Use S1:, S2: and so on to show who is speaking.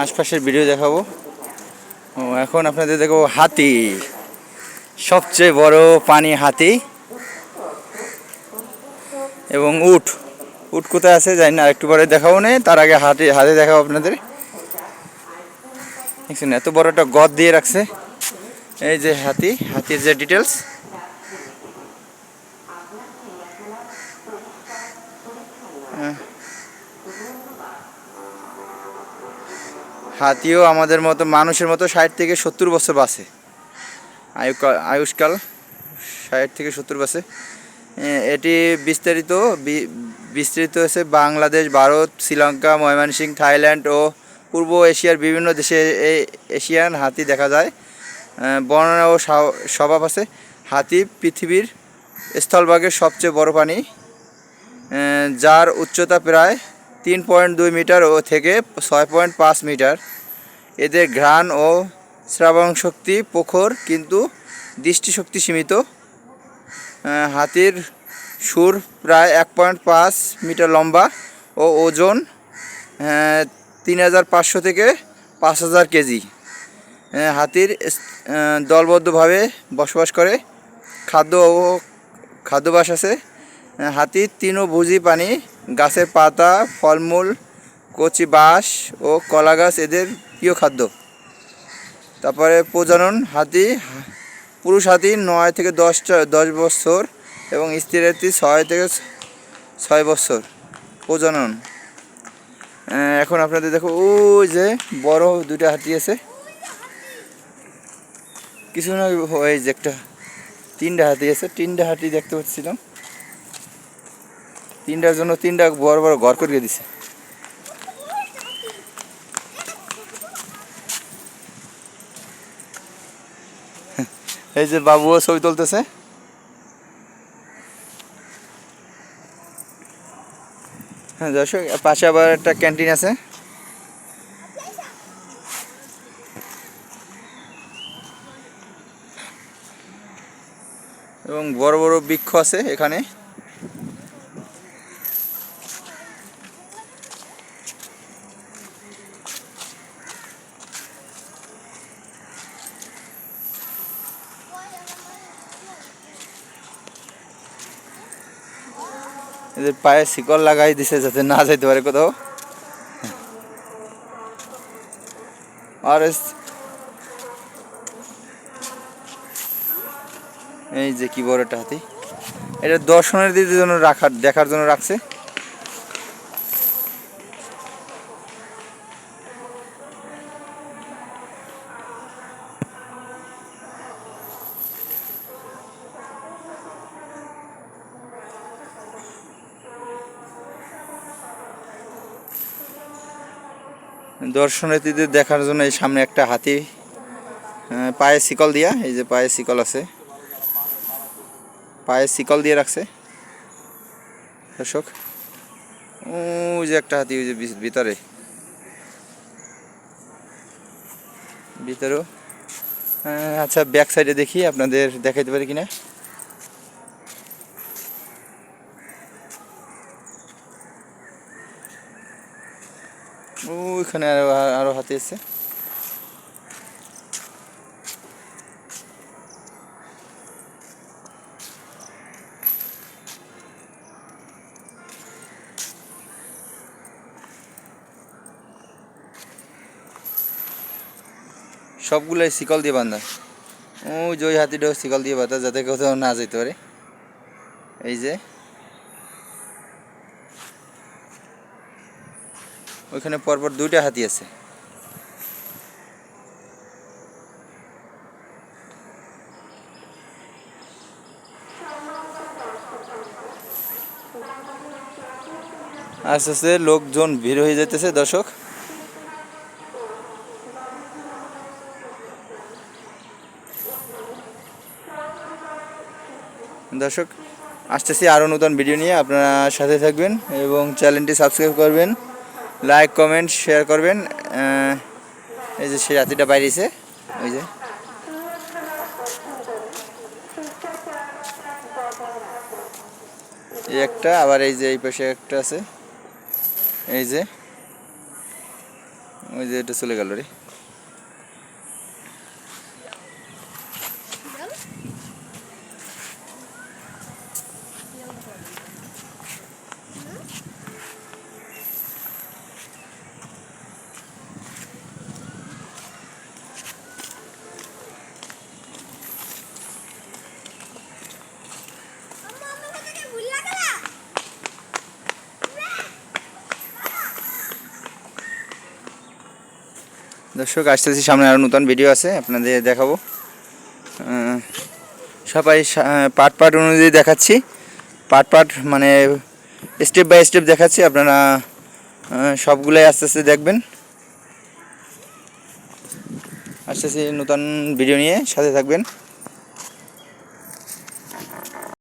S1: আশপাশের ভিডিও দেখাবো। এখন আপনাদের দেখো হাতি, সবচেয়ে বড় পানি হাতি এবং উট। উট কোথায় আছে জানি না, একটু পরে দেখাবো না, তার আগে হাতি দেখাবো আপনাদের। দেখছেন এত বড় একটা গদ দিয়ে রাখছে। এই যে হাতির যে ডিটেলস। হাতিও আমাদের মতো মানুষের মতো 60 থেকে 70 বছর বাঁচে। আয়ুষ্কাল 60 থেকে 70 বাঁচে। এটি বিস্তৃত হয়েছে বাংলাদেশ, ভারত, শ্রীলঙ্কা, ময়মনসিংহ, থাইল্যান্ড ও পূর্ব এশিয়ার বিভিন্ন দেশে এই এশিয়ান হাতি দেখা যায়। বর্ণনা ও স্বভাব আছে। হাতি পৃথিবীর স্থলভাগের সবচেয়ে বড় প্রাণী, যার উচ্চতা প্রায় 3.2 মিটার ও থেকে 6.5 মিটার। এদের ঘ্রাণ ও শ্রাবণ শক্তি প্রখর, কিন্তু দৃষ্টিশক্তি সীমিত। হাতির সুর প্রায় 1.5 মিটার লম্বা ও ওজন 3500 থেকে 5000 কেজি। হাতির দলবদ্ধভাবে বসবাস করে। খাদ্যাভ্যাস আছে। হাতির তৃণভোজী প্রাণী, গাছের পাতা, ফলমূল, কচি বাঁশ ও কলা গাছ এদের প্রিয় খাদ্য। তারপরে প্রজনন, পুরুষ হাতি 9 থেকে 10 বছর এবং স্ত্রী হাতি 6 থেকে 6 বছর প্রজনন। এখন আপনাদের দেখো ওই যে বড় দুইটা হাতি আছে, কিছু না ওই যে একটা 3টা হাতি আছে, 3টা হাতি দেখতে পাচ্ছিলাম। 3টার জন্য 3টা বড় বড় ঘর করে দিছে। এই যে বাবুও ছবি তুলতেছে। হ্যাঁ দর্শক, পাশে আবার একটা ক্যান্টিন আছে। এবং বড় বড় বৃক্ষ আছে এখানে। এদের পায়ে শিকল লাগাই দিছে যাতে না যাইতে পারে কোথাও। আর এই যে কি বড় একটা হাতি, এটা দর্শনার্থীদের জন্য দেখার জন্য রাখছে। দর্শনার্থীদের দেখার জন্য এই সামনে একটা হাতি পায়ে শিকল দিয়া, এই যে পায়ে শিকল আছে, পায়ে শিকল দিয়ে রাখছে দর্শক। ওই যে একটা হাতি, ওই যে ভিতরেও। আচ্ছা ব্যাক সাইডে দেখি আপনাদের দেখাইতে পারি কিনা। ওইখানে আরো হাতি আছে। সবগুলোই শিকল দিয়ে বাঁধা। ওই যে ওই হাতিটাও শিকল দিয়ে বাঁধা যাতে কোথাও না যেতে পারে। এই যে ওইখানে পরপর 2টা হাতি আছে। আস্তে আস্তে লোকজন ভিড় হয়ে যেতেছে দর্শক। দর্শক আসতেছি আরও নতুন ভিডিও নিয়ে, আপনারা সাথে থাকবেন এবং চ্যানেলটি সাবস্ক্রাইব করবেন, লাইক কমেন্ট শেয়ার করবেন। এই যে সেই হাতিটা বাইরেছে, ওই যে এই একটা, আবার এই যে এই পাশে একটা আছে। এই যে ওই যে এটা চলে গেল রে। দর্শক আসতেছি, সামনে আরও নতুন ভিডিও আছে আপনাদের দেখাবো। সবাই পার্ট পার্ট অনুযায়ী দেখাচ্ছি, পার্ট পার্ট মানে স্টেপ বাই স্টেপ দেখাচ্ছি, আপনারা সবগুলোই আস্তে আস্তে দেখবেন। আসতেছি নতুন ভিডিও নিয়ে, সাথে থাকবেন।